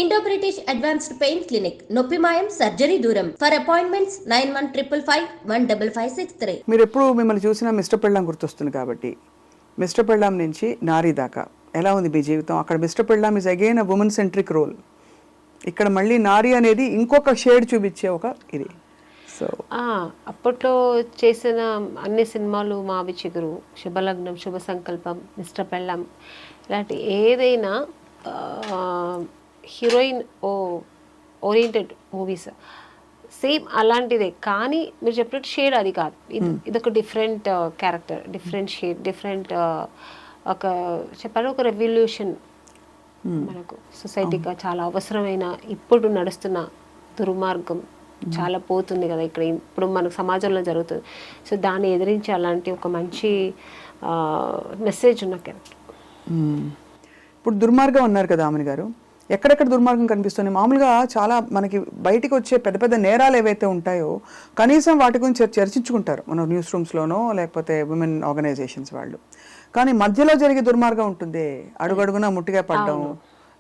Indo British advanced pain clinic నొప్పి మాయం surgery దూరం ఫర్ అపాయింట్మెంట్స్ 9155515563. మీరు ఎప్పుడు మిమ్మల్ని చూసినా మిస్టర్ పెళ్ళాం గుర్తొస్తుంది కాబట్టి మిస్టర్ పెళ్ళాం నుంచి నారీ దాకా ఎలా ఉంది మీ జీవితం? అక్కడ mister Pellam is again a women centric role, ఇక్కడ మళ్ళీ నారీ అనేది ఇంకొక షేడ్ చూపించే ఒక ఇది. సో అప్పట్లో చేసిన అన్ని సినిమాలు మావి చిగురు, శుభలగ్నం, శుభ సంకల్పం, మిస్టర్ పెళ్ళాం ఇలాంటి ఏదైనా హీరోయిన్ ఓరియంటెడ్ మూవీస్ సేమ్ అలాంటిదే. కానీ మీరు చెప్పినట్టు షేడ్ అది కాదు, ఇదొక different character, different shade, different ఒక చెప్పాలి ఒక రెవల్యూషన్ మనకు సొసైటీగా చాలా అవసరమైన ఇప్పుడు నడుస్తున్న దుర్మార్గం చాలా పోతుంది కదా ఇక్కడ ఇప్పుడు మనకు సమాజంలో జరుగుతుంది. సో దాన్ని ఎదిరించి అలాంటి ఒక మంచి మెసేజ్ ఉన్న క్యారెక్టర్. ఇప్పుడు దుర్మార్గం అన్నారు కదా ఆమెని గారు, ఎక్కడెక్కడ దుర్మార్గం కనిపిస్తుంది? మామూలుగా చాలా మనకి బయటికి వచ్చే పెద్ద పెద్ద నేరాలు ఏవైతే ఉంటాయో కనీసం వాటి గురించి చర్చించుకుంటారు మన న్యూస్ రూమ్స్లోనో లేకపోతే విమెన్ ఆర్గనైజేషన్స్ వాళ్ళు. కానీ మధ్యలో జరిగే దుర్మార్గం ఉంటుంది, అడుగడుగునా ముట్టిగా పడ్డం,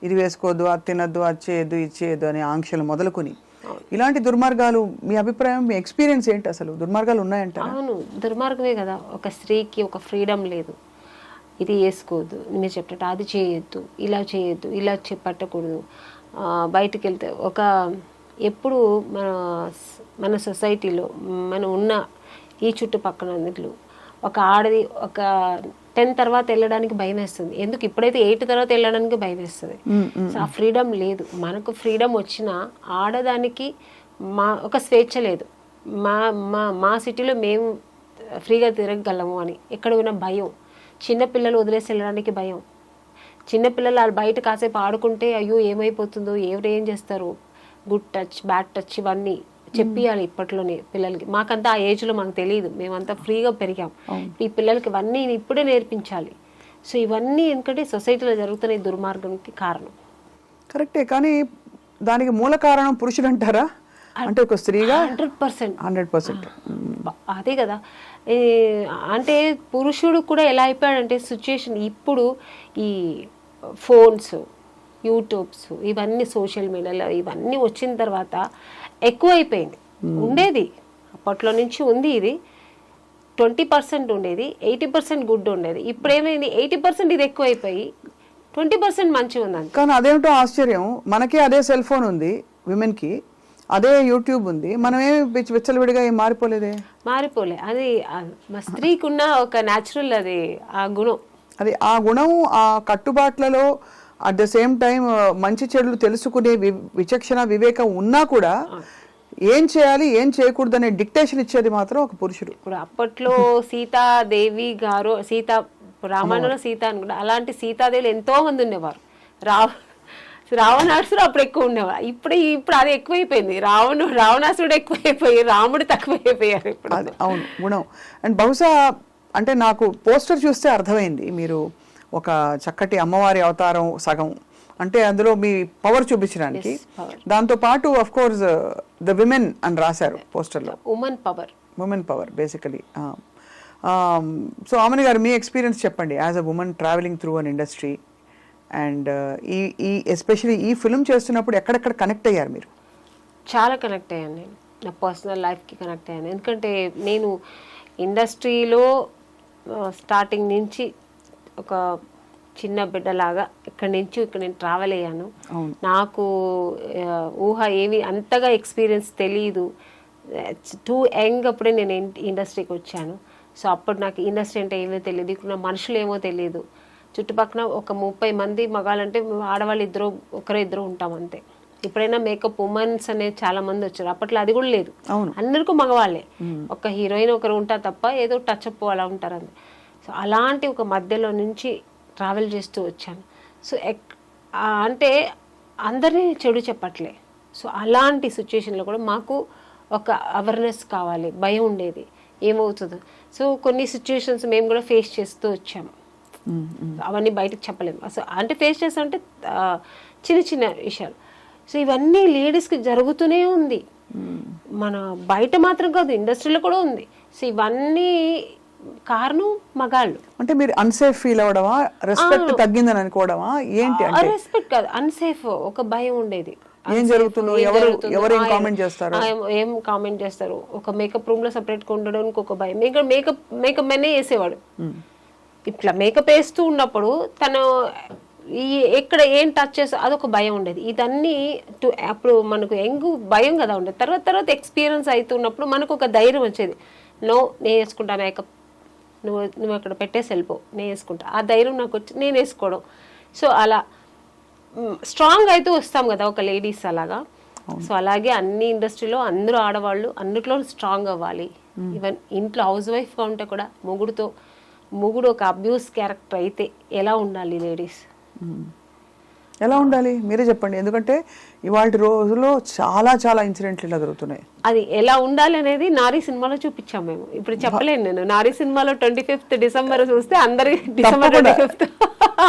ఇది వేసుకోవద్దు, అది తినద్దు, అది చేయొద్దు, ఇది చేయొద్దు అనే ఆంక్షలు మొదలుకొని ఇలాంటి దుర్మార్గాలు. మీ అభిప్రాయం, మీ ఎక్స్పీరియన్స్ ఏంటి? అసలు దుర్మార్గాలు ఉన్నాయంట? అవును, దుర్మార్గమే కదా. ఒక స్త్రీకి ఒక ఫ్రీడమ్ లేదు, ఇది వేసుకోవద్దు, మీరు చెప్పినట్టు అది చేయొద్దు, ఇలా చేయొద్దు, ఇలా పట్టకూడదు. బయటికి వెళ్తే ఒక ఎప్పుడు మన సొసైటీలో మనం ఉన్న ఈ చుట్టుపక్కల అన్నిట్లు ఒక ఆడది ఒక 10 తర్వాత వెళ్ళడానికి భయం వేస్తుంది. ఎందుకు ఇప్పుడైతే 8 తర్వాత వెళ్ళడానికి భయం వేస్తుంది. సో ఆ ఫ్రీడమ్ లేదు. మనకు ఫ్రీడమ్ వచ్చినా ఆడదానికి ఒక స్వేచ్ఛ లేదు. మా సిటీలో మేము ఫ్రీగా తిరగగలము అని ఎక్కడ ఉన్న భయం. చిన్నపిల్లలు వదిలేసి వెళ్ళడానికి భయం. చిన్నపిల్లలు వాళ్ళు బయట కాసేపు ఆడుకుంటే అయ్యో ఏమైపోతుందో, ఎవరు ఏం చేస్తారు, గుడ్ టచ్, బ్యాడ్ టచ్ ఇవన్నీ చెప్పియాలి ఇప్పట్లోనే పిల్లలకి. మాకంతా ఆ ఏజ్లో మాకు తెలియదు, మేమంతా ఫ్రీగా పెరిగాం. ఈ పిల్లలకి ఇవన్నీ ఇప్పుడే నేర్పించాలి. సో ఇవన్నీ ఎందుకంటే సొసైటీలో జరుగుతున్న ఈ దుర్మార్గంకి కారణం. కరెక్టే, కానీ దానికి మూల కారణం పురుషుడు అంటారా? అంటే ఒక స్త్రీగా 100% అదే కదా. అంటే పురుషుడు కూడా ఎలా అయిపోయాడంటే సిచ్యుయేషన్ ఇప్పుడు ఈ ఫోన్స్, యూట్యూబ్స్, ఇవన్నీ సోషల్ మీడియాలో ఇవన్నీ వచ్చిన తర్వాత ఎక్కువ అయిపోయింది. ఉండేది అప్పట్లో నుంచి ఉంది, ఇది 20% ఉండేది, 80% గుడ్ ఉండేది. ఇప్పుడు ఏమైంది, 80% ఇది ఎక్కువ అయిపోయి 20% మంచిగా ఉందండి. కానీ అదేమిటో ఆశ్చర్యం, మనకి అదే సెల్ ఫోన్ ఉంది, విమెన్కి అదే యూట్యూబ్ ఉంది, మనమేమి విచ్చలవిడిగా ఏం మారిపోలేదే. అది మా స్త్రీకి ఉన్న ఒక న్యాచురల్ అది ఆ గుణం, అది ఆ గుణం, ఆ కట్టుబాట్లలో అట్ ద సేమ్ టైం మంచి చెడులు తెలుసుకునే విచక్షణ వివేకం ఉన్నా కూడా ఏం చేయాలి ఏం చేయకూడదు అనే డిక్టేషన్ ఇచ్చేది మాత్రం ఒక పురుషుడు. ఇప్పుడు అప్పట్లో సీతాదేవి గారు, రామాయణంలో సీత అనుకుంటా, అలాంటి సీతాదేవులు ఎంతో మంది ఉండేవారు. రావణాసుడు అప్పుడు ఎక్కువ ఉండేవారు. ఇప్పుడు అది ఎక్కువైపోయింది. రావణాసుడు ఎక్కువైపోయి రాముడు తక్కువైపోయారు ఇప్పుడు. అది అవును గుణం. అండ్ బహుశా అంటే నాకు పోస్టర్ చూస్తే అర్థమైంది, మీరు ఒక చక్కటి అమ్మవారి అవతారం సగం, అంటే అందులో మీ పవర్ చూపించడానికి. దాంతో పాటు ఆఫ్ కోర్స్ ద విమెన్ అని రాశారు పోస్టర్లో, ఉమెన్ పవర్ బేసికలీ. సో ఆమెని గారు మీ ఎక్స్పీరియన్స్ చెప్పండి as a women travelling through an industry and ఈ ఎస్పెషలీ ఈ ఫిల్మ్ చేస్తున్నప్పుడు ఎక్కడెక్కడ కనెక్ట్ అయ్యారు మీరు? చాలా కనెక్ట్ అయ్యాను నేను, నా పర్సనల్ లైఫ్కి కనెక్ట్ అయ్యాను. ఎందుకంటే నేను ఇండస్ట్రీలో స్టార్టింగ్ నుంచి ఒక చిన్న బిడ్డలాగా ఇక్కడి నుంచి ఇక్కడ నేను ట్రావెల్ అయ్యాను. నాకు ఊహ ఏమి అంతగా ఎక్స్పీరియన్స్ తెలియదు. టూ యంగ్ అప్పుడే నేను ఇండస్ట్రీకి వచ్చాను. సో అప్పుడు నాకు ఇండస్ట్రీ అంటే ఏమో తెలియదు, ఇక్కడ మనుషులు ఏమో తెలియదు. చుట్టుపక్కల ఒక 30 మంది మగాళ్ళంటే ఆడవాళ్ళు ఒకరో ఇద్దరు ఉంటాం అంతే. ఇప్పుడైనా మేకప్ ఉమెన్స్ అనేది చాలా మంది వచ్చారు, అప్పట్లో అది కూడా లేదు. అందరికీ మగవాళ్ళే, ఒక హీరోయిన్ ఒకరు ఉంటారు తప్ప ఏదో టచ్ అప్ అలా ఉంటారు అంతే. సో అలాంటి ఒక మధ్యలో నుంచి ట్రావెల్ చేస్తూ వచ్చాను. సో అంటే అందరినీ చెడు చెప్పట్లే. సో అలాంటి సిచ్యుయేషన్లో కూడా మాకు ఒక అవేర్నెస్ కావాలి, భయం ఉండేది ఏమవుతుందో. సో కొన్ని సిచ్యుయేషన్స్ మేము కూడా ఫేస్ చేస్తూ వచ్చాము, అవన్నీ బయటకు చెప్పలేము. అసలు అంటే ఫేస్ చేస్తామంటే చిన్న చిన్న విషయాలు. సో ఇవన్నీ లేడీస్కి జరుగుతూనే ఉంది, మన బయట మాత్రం కాదు ఇండస్ట్రీలో కూడా ఉంది. సో ఇవన్నీ కారణం మగాళ్ళు. అంటే మీరు అన్సేఫ్ ఫీల్ అవడమా, రెస్పెక్ట్ తగ్గిందని అనుకోవడమా ఏంటి? అంటే రెస్పెక్ట్ కాదు, అన్సేఫ్, ఒక భయం ఉండేది. ఏం జరుగుతుందో, ఎవరు ఏం కామెంట్ చేస్తారు, ఏం కామెంట్ చేస్తారు. ఒక మేకప్ రూమ్ లో సపరేట్ గా ఉండడానికి ఒక భయం. మేకప్ మెనే వేసేవాడు. ఇట్లా మేకప్ వేస్తూ ఉన్నప్పుడు తను ఎక్కడ ఏం టచ్ చేస్తా అదొక భయం ఉండేది. ఇదన్నీ అప్పుడు మనకు భయం కదా ఉండేది. తర్వాత ఎక్స్పీరియన్స్ అవుతున్నప్పుడు మనకు ఒక ధైర్యం వచ్చేది. నేను వేసుకుంటా మేకప్, నువ్వు అక్కడ పెట్టేసి వెళ్ళిపో, నేను వేసుకుంటా. ఆ ధైర్యం నాకు వచ్చి నేను వేసుకోవడం. సో అలా స్ట్రాంగ్ అయితే వస్తాం కదా ఒక లేడీస్ అలాగా. సో అలాగే అన్ని ఇండస్ట్రీలో అందరూ ఆడవాళ్ళు అన్నిట్లో స్ట్రాంగ్ అవ్వాలి. ఈవెన్ ఇంట్లో హౌస్ వైఫ్గా ఉంటే కూడా మొగుడు ఒక అబ్యూస్ క్యారెక్టర్ అయితే ఎలా ఉండాలి లేడీస్? ఎలా ఉండాలి మీరే చెప్పండి. ఎందుకంటే ఇవాళ రోజుల్లో చాలా ఇన్సిడెంట్లు ఇలా జరుగుతున్నాయి. అది ఎలా ఉండాలి అనేది నారీ సినిమాలో చూపించాం మేము. ఇప్పుడు చెప్పలేను నేను. నారీ సినిమాలో 25th డిసెంబర్ చూస్తే అందరికి డిసెంబర్ 25th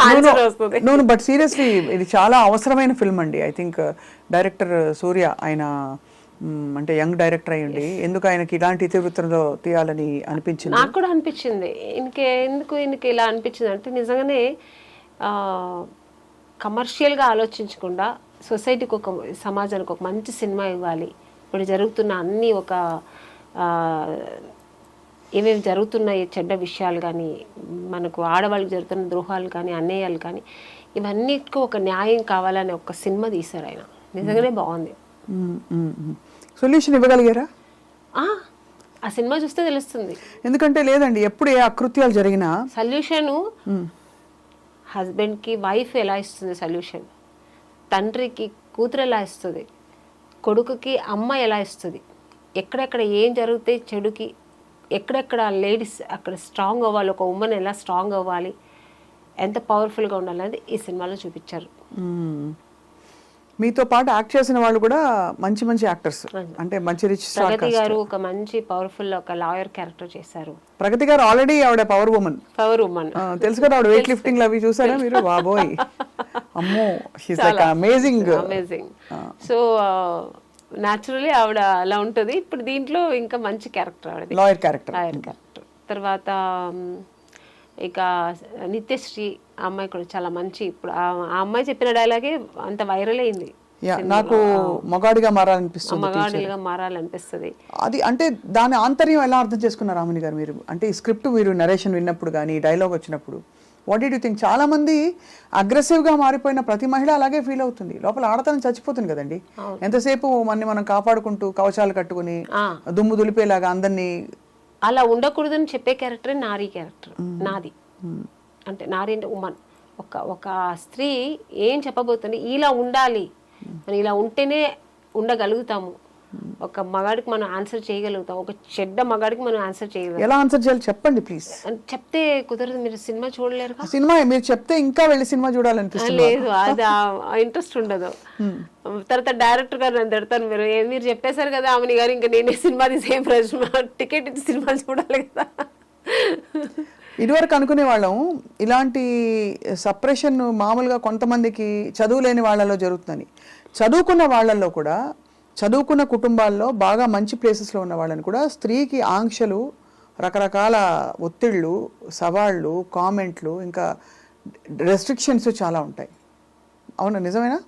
ఆన్సర్ వస్తుంది. నో బట్ సీరియస్లీ ఇది చాలా అవసరమైన ఫిల్మ్ అండి. ఐ థింక్ డైరెక్టర్ సూర్య, ఆయన అంటే యంగ్ డైరెక్టర్ అయ్యండి, ఎందుకు ఆయనకి ఇలాంటి ఇతివృత్తంలో తీయాలని అనిపించింది? నాకు కూడా అనిపించింది. ఎందుకు ఇలా అనిపించింది అంటే నిజంగానే కమర్షియల్గా ఆలోచించకుండా సొసైటీకి సమాజానికి ఒక మంచి సినిమా ఇవ్వాలి. ఇప్పుడు జరుగుతున్న అన్ని ఏమేమి జరుగుతున్నాయి చెడ్డ విషయాలు కానీ, మనకు ఆడవాళ్ళకి జరుగుతున్న ద్రోహాలు కానీ, అన్యాయాలు కానీ, ఇవన్నిటికీ ఒక న్యాయం కావాలని ఒక సినిమా తీశారు ఆయన. నిజంగానే బాగుంది. సొల్యూషన్ ఇవ్వగలిగారా? ఆ సినిమా చూస్తే తెలుస్తుంది. ఎందుకంటే లేదండి, ఎప్పుడు ఏ అకృత్యాలు జరిగినా సొల్యూషన్ హస్బెండ్కి వైఫ్ ఎలా ఇస్తుంది సొల్యూషన్, తండ్రికి కూతురు ఎలా ఇస్తుంది, కొడుకుకి అమ్మ ఎలా ఇస్తుంది, ఎక్కడెక్కడ ఏం జరిగితే చెడుకి ఎక్కడెక్కడ లేడీస్ అక్కడ స్ట్రాంగ్ అవ్వాలి, ఒక ఉమెన్ ఎలా స్ట్రాంగ్ అవ్వాలి, ఎంత పవర్ఫుల్గా ఉండాలి అనేది ఈ సినిమాలో చూపించారు. మీతో పాటు యాక్ట్ చేసిన వాళ్ళు కూడా మంచి యాక్టర్స్, అంటే మంచి రిచ్ స్టార్. ప్రగతి గారు ఒక మంచి పవర్ఫుల్ ఒక లాయర్ క్యారెక్టర్ చేశారు. ప్రగతి గారు ఆల్రెడీ ఆవిడ పవర్ ఉమెన్ తెలుసు కదా, ఆవిడ వెయిట్ లిఫ్టింగ్ అవి చూసారా మీరు? బాబోయ్, అమ్మో, she's like amazing. So naturally ఆవిడ అలా ఉంటుంది. ఇప్పుడు దీంట్లో ఇంకా మంచి క్యారెక్టర్ ఆవిడ, లాయర్ క్యారెక్టర్. తర్వాత ఇక నిత్యశ్రీ అమ్మాయి కూడా చాలా మంచి. ఇప్పుడు ఆ అమ్మాయి చెప్పిన డైలాగే అంత వైరల్ అయింది. నాకు మగాడిగా మారాలనిపిస్తుంది, మగాడిగా మారాలనిపిస్తుంది. అది అంటే దాని ఆంతర్యం ఎలా అర్థం చేసుకున్నారు రామిని గారు మీరు? అంటే ఈ స్క్రిప్ట్ మీరు నరేషన్ విన్నప్పుడు కానీ, డైలాగ్ వచ్చినప్పుడు వాట్ డిడ్ యూ థింక్? చాలా మంది అగ్రెసివ్గా మారిపోయిన ప్రతి మహిళ అలాగే ఫీల్ అవుతుంది. లోపల ఆడతనం చచ్చిపోతుంది కదండి. ఎంతసేపు మనం కాపాడుకుంటూ కవచాలు కట్టుకుని దుమ్ము దులిపేలాగా అందరినీ అలా ఉండకూడదని చెప్పే క్యారెక్టర్ నారీ క్యారెక్టర్ నాది. అంటే నారీ అంటే ఉమెన్. ఒక స్త్రీ ఏం చెప్పబోతుంది, ఇలా ఉండాలి, మనం ఇలా ఉంటేనే ఉండగలుగుతాము, ఒక మగాడికి మనం ఆన్సర్ చేయగలుగుతాం, ఒక చెడ్డ మగాడికి మనం ఆన్సర్ చేయగలుగుతాం. ఎలా ఆన్సర్ చేయాలి చెప్పండి ప్లీజ్. చెప్తే కుదరదు, మీరు సినిమా చూడలేరు. సినిమా మీరు చెప్తే ఇంకా వెళ్ళి సినిమా చూడాలనిపిస్తుంది. లేదు, అది ఇంట్రెస్ట్ ఉండదు. తర్వాత డైరెక్టర్ గారు నన్ను తిడతాను, మీరు చెప్పేశారు కదా ఆమెని గారు, ఇంకా నేనే సినిమా సేమ్ ప్రశ్న టికెట్ ఇచ్చి సినిమా చూడాలి కదా. ఇదివరకు అనుకునే వాళ్ళం ఇలాంటి సప్రెషన్ మామూలుగా కొంతమందికి చదువు లేని వాళ్ళలో జరుగుతుందని. చదువుకున్న వాళ్ళల్లో కూడా, చదువుకున్న కుటుంబాల్లో బాగా మంచి ప్లేసెస్లో ఉన్న వాళ్ళని కూడా స్త్రీకి ఆంక్షలు, రకరకాల ఒత్తిళ్ళు, సవాళ్ళు, కామెంట్లు, ఇంకా రెస్ట్రిక్షన్స్ చాలా ఉంటాయి. అవునా, నిజమేనా?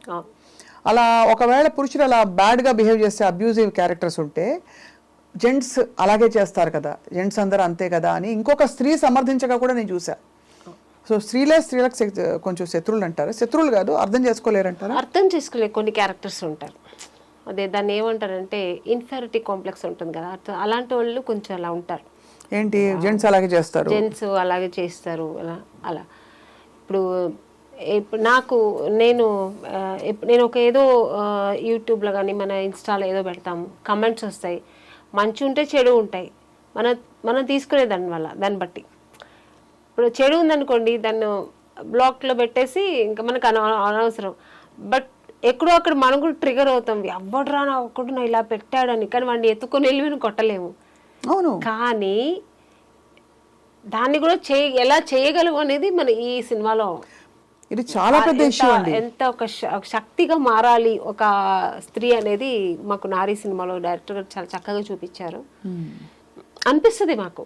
అలా ఒకవేళ పురుషులు అలా బ్యాడ్గా బిహేవ్ చేస్తే, అబ్యూజివ్ క్యారెక్టర్స్ ఉంటే జెంట్స్ అలాగే చేస్తారు కదా, జెంట్స్ అందరూ అంతే కదా అని ఇంకొక స్త్రీ సమర్థించగా కూడా నేను చూసా. సో స్త్రీలకు కొంచెం శత్రువులు అంటారు, శత్రువులు కాదు, అర్థం చేసుకోలేరంటారు. అర్థం చేసుకోలేరు కొన్ని క్యారెక్టర్స్ ఉంటారు. అదే దాన్ని ఏమంటారంటే ఇన్ఫెరిటీ కాంప్లెక్స్ ఉంటుంది కదా, అలాంటి వాళ్ళు కొంచెం అలా ఉంటారు. ఏంటి, జెంట్స్ అలాగే చేస్తారు, జెంట్స్ అలాగే చేస్తారు అలా. ఇప్పుడు నేను ఒక ఏదో యూట్యూబ్లో కానీ మన ఇన్స్టాలో ఏదో పెడతాము, కమెంట్స్ వస్తాయి, మంచి ఉంటే చెడు ఉంటాయి, మనం తీసుకునే దాన్ని బట్టి. ఇప్పుడు చెడు ఉందనుకోండి, దాన్ని బ్లాక్లో పెట్టేసి ఇంకా మనకు అనవసరం. బట్ ఎక్కడో అక్కడ మనం కూడా ట్రిగర్ అవుతాం, ఎవడరా నా ఒక్కడు నా ఇలా పెట్టాడని. కానీ వాడిని ఎత్తుకొని వెళ్ళి మనం కొట్టలేము. అవును, కానీ దాన్ని కూడా ఎలా చేయగలము అనేది మన ఈ సినిమాలో ఇది చాలా పెద్ద ఇష్యూ అండి. ఎంత ఒక శక్తిగా మారాలి ఒక స్త్రీ అనేది మాకు నారీ సినిమాలో డైరెక్టర్ గారు చాలా చక్కగా చూపించారు. అనిపిస్తుంది మాకు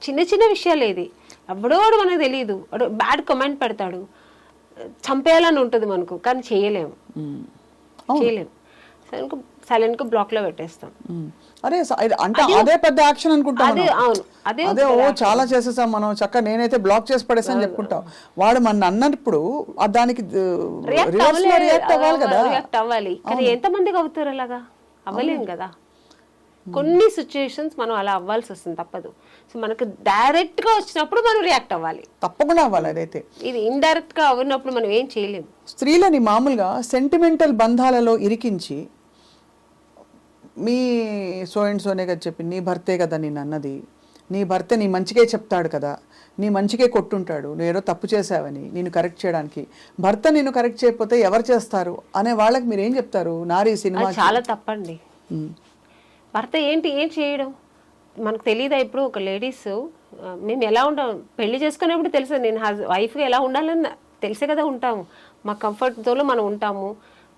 చిన్న చిన్న విషయాలు ఏది ఎవడోడు మనకు తెలియదు, వాడు బ్యాడ్ కమెంట్ పెడతాడు, చంపేయాలని ఉంటుంది మనకు, కానీ చేయలేము. సైలెంట్గా బ్లాక్లో పెట్టేస్తాం. అరే అంటే అదే పెద్ద యాక్షన్ అనుకుంటాం. అవును, అదే ఓ చాలా చేసేసాం మనం, చక్కగా నేనైతే బ్లాక్ చేసి పడేసాను చెప్పుకుంటాం. వాడు మన అన్నప్పుడు దానికి రియాక్ట్ అవ్వాలి కదా, రియాక్ట్ అవ్వాలి. కానీ ఎంతమందికి అవుతారు అలాగా? అవ్వలేం కదా. కొన్ని సిచ్యుయేషన్స్ మనం అలా అవ్వాల్సి వస్తుంది, తప్పదు. సో మనకు డైరెక్ట్ గా వచ్చినప్పుడు మనం రియాక్ట్ అవ్వాలి, తప్పకుండా అవ్వాలి. అదైతే ఇది ఇండైరెక్ట్ గా అవ్వనప్పుడు మనం ఏం చేయలేము. స్త్రీలని మామూలుగా sentimental బంధాలలో ఇరికించి, me so and Soane కదా చెప్పి, నీ భర్తే కదా నేను అన్నది, నీ భర్త నీ మంచికే చెప్తాడు కదా, నీ మంచికే కొట్టుంటాడు, నువ్వు ఏదో తప్పు చేసావని నేను కరెక్ట్ చేయడానికి, భర్త నేను కరెక్ట్ చేయకపోతే ఎవరు చేస్తారు అనే వాళ్ళకి మీరు ఏం చెప్తారు? నారీ సినిమా చాలా తప్పండి. భర్త ఏం చేయడం మనకు తెలియదా? ఇప్పుడు ఒక లేడీస్ మేము ఎలా ఉంటాం, పెళ్లి చేసుకునేప్పుడు తెలుసు, నేను వైఫ్గా ఎలా ఉండాలని తెలిసే కదా ఉంటాము. మా కంఫర్ట్ జోన్లో మనం ఉంటాము,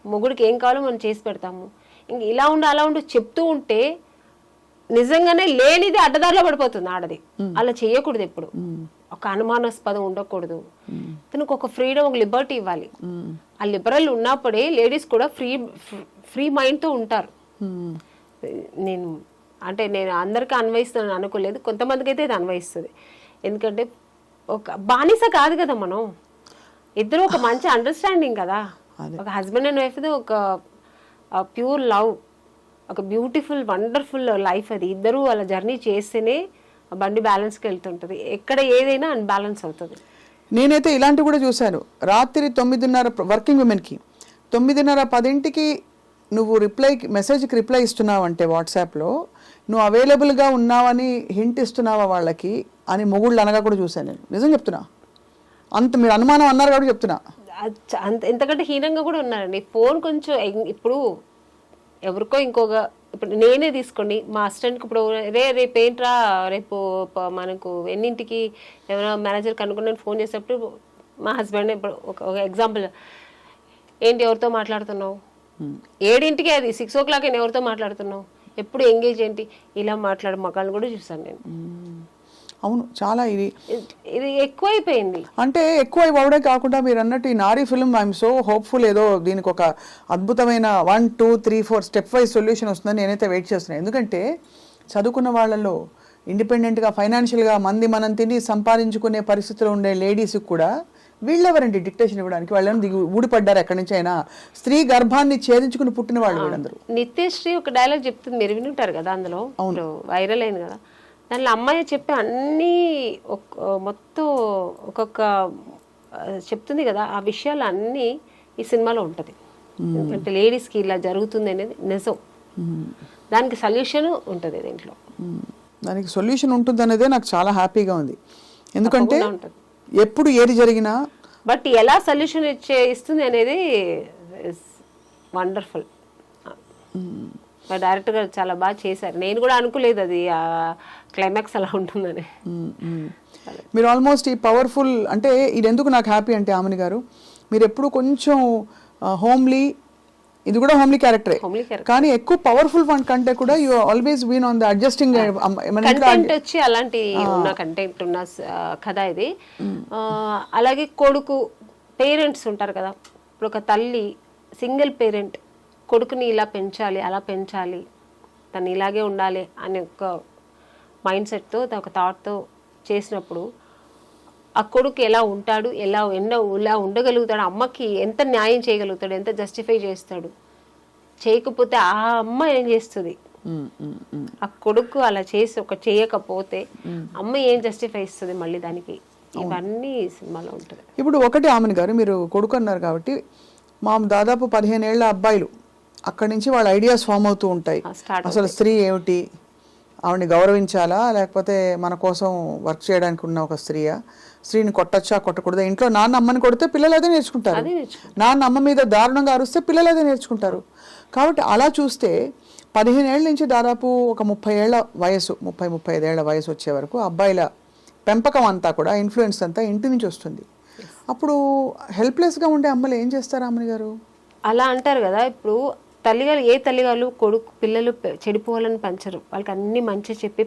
మొగుడికి ఏం కావాలో మనం చేసి పెడతాము. ఇంక ఇలా ఉండు అలా ఉండు చెప్తూ ఉంటే నిజంగానే లేనిది అడ్డదారిలో పడిపోతుంది ఆడది. అలా చేయకూడదు ఎప్పుడు, ఒక అనుమానాస్పదం ఉండకూడదు. తనకు ఒక ఫ్రీడమ్, ఒక లిబర్టీ ఇవ్వాలి. ఆ లిబరల్ ఉన్నప్పుడే లేడీస్ కూడా ఫ్రీ మైండ్తో ఉంటారు. నేను అందరికీ అన్వయిస్తున్నాను అనుకోలేదు, కొంతమందికి అయితే ఇది అన్వయిస్తుంది. ఎందుకంటే ఒక బానిస కాదు కదా మనం, ఇద్దరు ఒక మంచి అండర్స్టాండింగ్ కదా. ఒక హస్బెండ్ అండ్ వైఫ్ ఒక ప్యూర్ లవ్, ఒక బ్యూటిఫుల్ వండర్ఫుల్ లైఫ్. అది ఇద్దరు వాళ్ళ జర్నీ చేస్తేనే బండి బ్యాలెన్స్కి వెళ్తుంటుంది. ఎక్కడ ఏదైనా అన్బ్యాలెన్స్ అవుతుంది. నేనైతే ఇలాంటివి కూడా చూశాను. రాత్రి 9:30 వర్కింగ్ ఉమెన్కి 9:30 10ంటికి నువ్వు మెసేజ్కి రిప్లై ఇస్తున్నావు అంటే వాట్సాప్లో నువ్వు అవైలబుల్గా ఉన్నావని హింట్ ఇస్తున్నావా వాళ్ళకి అని మొగుళ్ళు అనగా కూడా చూశాను నేను. నిజం చెప్తున్నా, అంత మీరు అనుమానం అన్నారు కాబట్టి చెప్తున్నా. ఎంతకంటే హీనంగా కూడా ఉన్నారండి. ఫోన్ కొంచెం ఇప్పుడు ఎవరికో ఇప్పుడు నేనే తీసుకోండి, మా అసిస్టెంట్కి ఇప్పుడు రేపు ఏంట్రా, రేపు మనకు ఎన్నింటికి ఎవరైనా మేనేజర్కి అనుకున్నాను ఫోన్ చేసేటప్పుడు మా హస్బెండ్ ఇప్పుడు ఒక ఎగ్జాంపుల్, ఏంటి ఎవరితో మాట్లాడుతున్నావు, 7ంటికి అది 6 o'clock ఎవరితో మాట్లాడుతున్నావు, ఎప్పుడు ఎంగేజ్ ఏంటి, ఇలా మాట్లాడే మగాళ్ళని కూడా చూసాను నేను. అవును, చాలా ఇది ఎక్కువైపోయింది. అంటే ఎక్కువ అవడే కాకుండా మీరు అన్నట్టు ఈ నారీ ఫిల్మ్ ఐఎమ్ సో హోప్ఫుల్, ఏదో దీనికి ఒక అద్భుతమైన 1 2 3 4 స్టెప్ వైజ్ సొల్యూషన్ వస్తుందని నేనైతే వెయిట్ చేస్తున్నాను. ఎందుకంటే చదువుకున్న వాళ్ళలో ఇండిపెండెంట్గా ఫైనాన్షియల్గా మనం తిని సంపాదించుకునే పరిస్థితిలో ఉండే లేడీస్కి కూడా వీళ్ళెవరండి డిక్టేషన్ ఇవ్వడానికి? వాళ్ళని ఊడిపడ్డారు ఎక్కడి నుంచి అయినా, స్త్రీ గర్భాన్ని ఛేదించుకుని పుట్టిన వాళ్ళు వీళ్ళందరూ. నిత్యశ్రీ ఒక డైలాగ్ చెప్తుంది, మీరు వినుంటారు కదా, అందులో వైరల్ అయింది కదా. దానిలో అమ్మాయి చెప్పే అన్నీ మొత్తం ఒక్కొక్క చెప్తుంది కదా, ఆ విషయాలు అన్నీ ఈ సినిమాలో ఉంటుంది. ఎందుకంటే లేడీస్కి ఇలా జరుగుతుంది అనేది నిజం, దానికి సొల్యూషన్ ఉంటుంది దీంట్లో. దానికి సొల్యూషన్ ఉంటుంది అనేదే నాకు చాలా హ్యాపీగా ఉంది. ఎందుకంటే ఎప్పుడు ఏది జరిగినా బట్ ఎలా సొల్యూషన్ ఇస్తుంది అనేది వండర్ఫుల్. డైరెక్టర్ గారు చాలా బాగా చేశారు. నేను కూడా అనుకోలేదు అది క్లైమాక్స్ అలా ఉంటుందని. మీరు ఆల్మోస్ట్ ఈ పవర్ఫుల్, అంటే ఇది ఎందుకు నాకు హ్యాపీ అంటే ఆమెని గారు, మీరు ఎప్పుడు కొంచెం హోమ్లీ, ఇది కూడా హోమ్లీ క్యారెక్టరే, కానీ ఎక్కువ పవర్ఫుల్ వన్ కంటే కూడా you always been on the adjusting content వచ్చి అలాంటి ఉన్న కంటెంట్ ఉన్న కథ ఇది. అలాగే కొడుకు పేరెంట్స్ ఉంటారు కదా, ఇప్పుడు ఒక తల్లి సింగిల్ పేరెంట్ కొడుకుని ఇలా పెంచాలి, అలా పెంచాలి, తను ఇలాగే ఉండాలి అనే ఒక మైండ్ సెట్తో, ఒక థాట్తో చేసినప్పుడు ఆ కొడుకు ఎలా ఉంటాడు, ఇలా ఉండగలుగుతాడు, అమ్మకి ఎంత న్యాయం చేయగలుగుతాడు, ఎంత జస్టిఫై చేస్తాడు, చేయకపోతే ఆ అమ్మ ఏం చేస్తుంది, ఆ కొడుకు అలా చేయకపోతే అమ్మ ఏం జస్టిఫై ఇస్తుంది మళ్ళీ దానికి, ఇవన్నీ సినిమాలో ఉంటుంది. ఇప్పుడు ఒకటి ఆమెను గారు, మీరు కొడుకు అన్నారు కాబట్టి దాదాపు 15 ఏళ్ల అబ్బాయిలు అక్కడి నుంచి వాళ్ళ ఐడియాస్ ఫామ్ అవుతూ ఉంటాయి. అసలు స్త్రీ ఏమిటి, ఆవిడని గౌరవించాలా లేకపోతే మన కోసం వర్క్ చేయడానికి ఉన్న ఒక స్త్రీని కొట్టచ్చా కొట్టకూడదా, ఇంట్లో నాన్న అమ్మని కొడితే పిల్లలు అదే నేర్చుకుంటారు, నాన్న అమ్మ మీద దారుణంగా అరుస్తే పిల్లలు అదే నేర్చుకుంటారు. కాబట్టి అలా చూస్తే 15 ఏళ్ళ నుంచి దాదాపు ఒక 30 ఏళ్ల వయసు, 35 ఏళ్ల వయసు వచ్చే వరకు అబ్బాయిల పెంపకం అంతా కూడా ఇన్ఫ్లుయెన్స్ అంతా ఇంటి నుంచి వస్తుంది. అప్పుడు హెల్ప్లెస్గా ఉండే అమ్మలు ఏం చేస్తారు అమ్మని గారు? అలా అంటారు కదా, ఇప్పుడు తల్లిగారు ఏ తల్లిగారు కొడుకు పిల్లలు చెడిపోవాలని పెంచరు, వాళ్ళకి అన్ని మంచి చెప్పి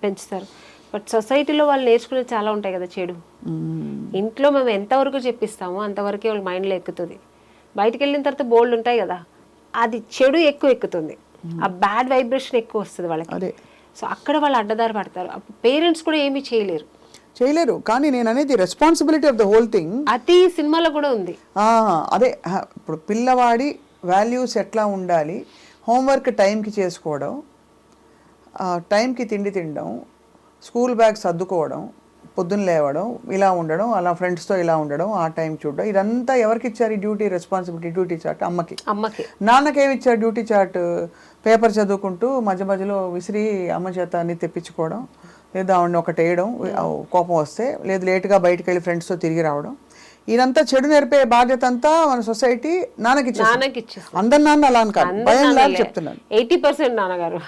పెంచుతారు. బట్ సొసైటీలో వాళ్ళు నేర్చుకునేది చాలా ఉంటాయి కదా చెడు. ఇంట్లో మేము ఎంతవరకు చెప్పిస్తామో అంతవరకే వాళ్ళ మైండ్లో ఎక్కుతుంది. బయటికి వెళ్ళిన తర్వాత బోల్డ్ ఉంటాయి కదా, అది చెడు ఎక్కువ ఎక్కుతుంది, ఆ బ్యాడ్ వైబ్రేషన్ ఎక్కువ వస్తుంది వాళ్ళకి. సో అక్కడ వాళ్ళు అడ్డదారి పడతారు. పేరెంట్స్ కూడా ఏమీ చేయలేరు. కానీ నేను అనేది responsibility of the whole thing అది సినిమాలో కూడా ఉంది. అదే ఇప్పుడు పిల్లవాడి వాల్యూస్ ఎట్లా ఉండాలి, హోంవర్క్ టైంకి చేసుకోవడం, టైంకి తిండి తినడం, స్కూల్ బ్యాగ్ సర్దుకోవడం, పొద్దున్న లేవడం, ఇలా ఉండడం, అలా ఫ్రెండ్స్తో ఇలా ఉండడం, ఆ టైం చూడడం, ఇదంతా ఎవరికి ఇచ్చారు ఈ డ్యూటీ రెస్పాన్సిబిలిటీ? డ్యూటీ చార్ట్ అమ్మకి. నాన్నకేమి ఇచ్చారు డ్యూటీ చార్ట్? పేపర్ చదువుకుంటూ మధ్య మధ్యలో విసిరి అమ్మ చేత అన్ని తెప్పించుకోవడం, లేదా ఆవిడని ఒకటి వేయడం కోపం వస్తే, లేదు లేటుగా బయటకు వెళ్ళి ఫ్రెండ్స్తో తిరిగి రావడం. ఇదంతా చెడు నేర్పే బాధ్యత అంతా మన సొసైటీ నాన్నకి ఇచ్చేస్తుంది. అందరి నాన్న అలా అని కాదు, భయం లాగా చెప్తున్నాను, 80% నాన్నగారు.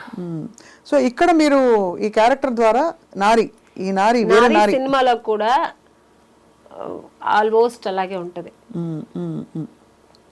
సో ఇక్కడ మీరు ఈ క్యారెక్టర్ ద్వారా ఈ నారి సినిమాలో కూడా ఆల్మోస్ట్ అలాగే ఉంటది.